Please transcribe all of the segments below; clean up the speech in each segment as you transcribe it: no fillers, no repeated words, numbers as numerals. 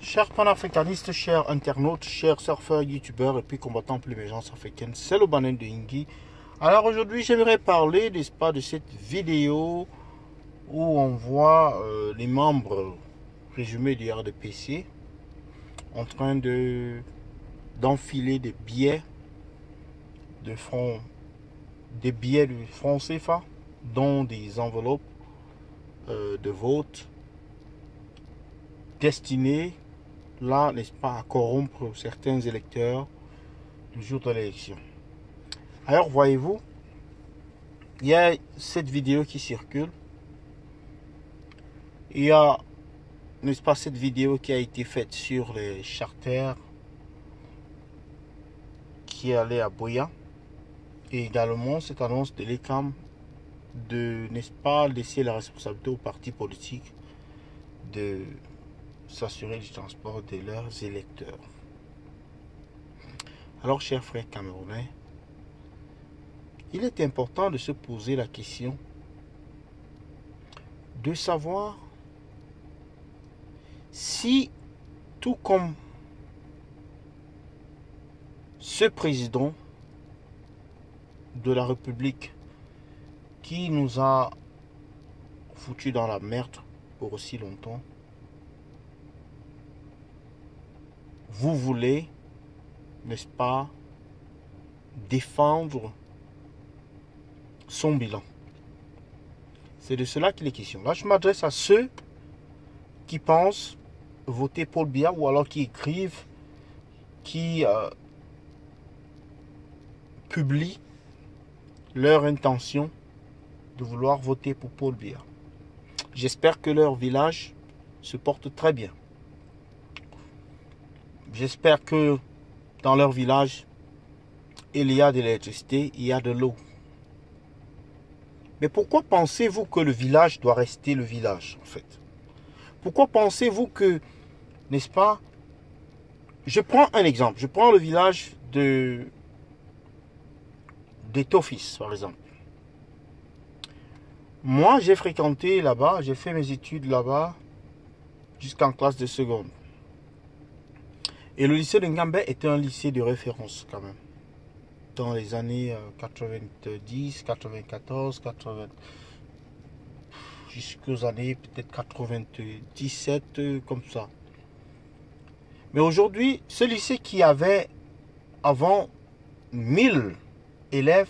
Chers panafricanistes, chers internautes, chers surfeurs, youtubeurs et puis combattants pour l'émergence africaine, c'est le Banen de Ingi. Alors aujourd'hui, j'aimerais parler, n'est-ce pas, de cette vidéo où on voit les membres résumés du RDPC en train d'enfiler des billets de francs, des billets du franc CFA, dont des enveloppes de vote destinées là, n'est-ce pas, à corrompre certains électeurs le jour de l'élection. Alors, voyez-vous, il y a cette vidéo qui circule. Il y a, n'est-ce pas, cette vidéo qui a été faite sur les charters qui allaient à Boya. Et également cette annonce de l'ECAM de, n'est-ce pas, laisser la responsabilité aux partis politiques de s'assurer du transport de leurs électeurs. Alors, chers frères camerounais, il est important de se poser la question de savoir si, tout comme ce président de la République qui nous a foutu dans la merde pour aussi longtemps, vous voulez, n'est-ce pas, défendre son bilan. C'est de cela qu'il est question. Là, je m'adresse à ceux qui pensent voter Paul Biya ou alors qui écrivent, qui publient leur intention de vouloir voter pour Paul Biya. J'espère que leur village se porte très bien. J'espère que dans leur village, il y a de l'électricité, il y a de l'eau. Mais pourquoi pensez-vous que le village doit rester le village, en fait? Pourquoi pensez-vous que, n'est-ce pas, je prends un exemple. Je prends le village d'Etofis, par exemple. Moi, j'ai fréquenté là-bas, j'ai fait mes études là-bas jusqu'en classe de seconde. Et le lycée de Ngambé était un lycée de référence quand même. Dans les années 90, 94, 80, jusqu'aux années peut-être 97, comme ça. Mais aujourd'hui, ce lycée qui avait avant 1000 élèves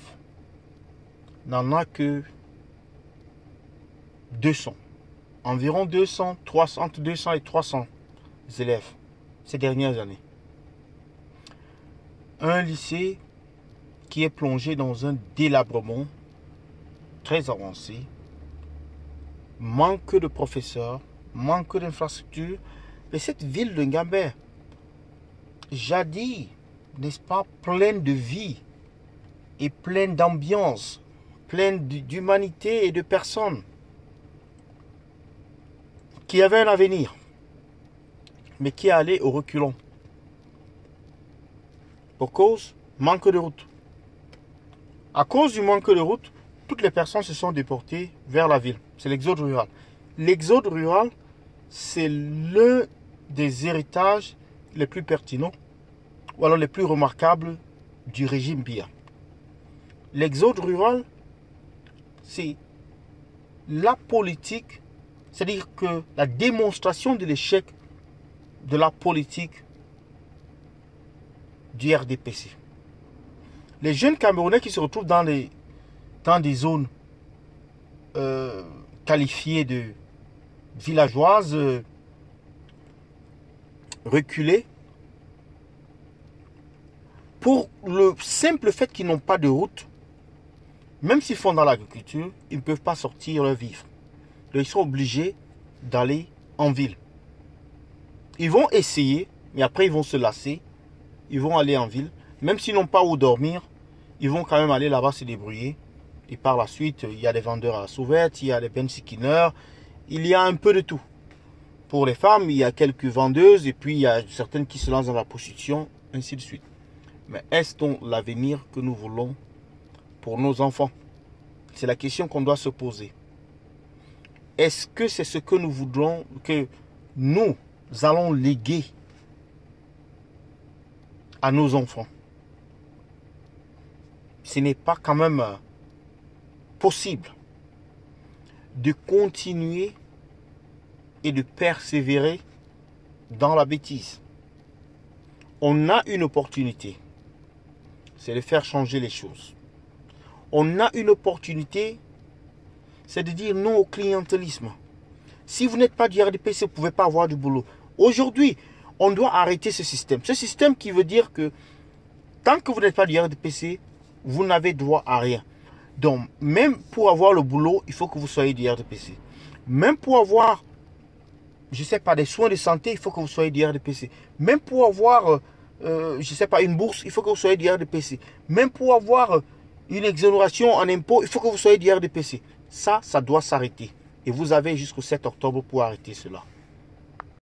n'en a que 200. Environ 200, 300, entre 200 et 300 élèves ces dernières années. Un lycée qui est plongé dans un délabrement très avancé, manque de professeurs, manque d'infrastructures. Et cette ville de Ngambé, jadis, n'est-ce pas, pleine de vie et pleine d'ambiance, pleine d'humanité et de personnes qui avaient un avenir, mais qui allaient au reculon. Pour cause, manque de route. À cause du manque de route, toutes les personnes se sont déportées vers la ville. C'est l'exode rural. L'exode rural, c'est l'un des héritages les plus pertinents, ou alors les plus remarquables du régime Biya. L'exode rural, c'est la politique, c'est-à-dire que la démonstration de l'échec de la politique du RDPC. Les jeunes Camerounais qui se retrouvent dans des zones qualifiées de villageoises, reculées, pour le simple fait qu'ils n'ont pas de route, même s'ils font dans l'agriculture, ils ne peuvent pas sortir leur vivre. Donc ils sont obligés d'aller en ville. Ils vont essayer, mais après ils vont se lasser. Ils vont aller en ville. Même s'ils n'ont pas où dormir, ils vont quand même aller là-bas se débrouiller. Et par la suite, il y a des vendeurs à la sauvette, il y a des bensikineurs, il y a un peu de tout. Pour les femmes, il y a quelques vendeuses et puis il y a certaines qui se lancent dans la prostitution, ainsi de suite. Mais est-ce donc l'avenir que nous voulons pour nos enfants? C'est la question qu'on doit se poser. Est-ce que c'est ce que nous voudrons, que nous, allons léguer à nos enfants. Ce n'est pas quand même possible de continuer et de persévérer dans la bêtise. On a une opportunité, c'est de faire changer les choses. On a une opportunité, c'est de dire non au clientélisme. Si vous n'êtes pas du RDPC, vous ne pouvez pas avoir du boulot. Aujourd'hui, on doit arrêter ce système. Ce système qui veut dire que tant que vous n'êtes pas du RDPC, vous n'avez droit à rien. Donc, même pour avoir le boulot, il faut que vous soyez du RDPC. Même pour avoir, je ne sais pas, des soins de santé, il faut que vous soyez du RDPC. Même pour avoir, je ne sais pas, une bourse, il faut que vous soyez du RDPC. Même pour avoir une exonération en impôt, il faut que vous soyez du RDPC. Ça doit s'arrêter. Et vous avez jusqu'au 7 octobre pour arrêter cela.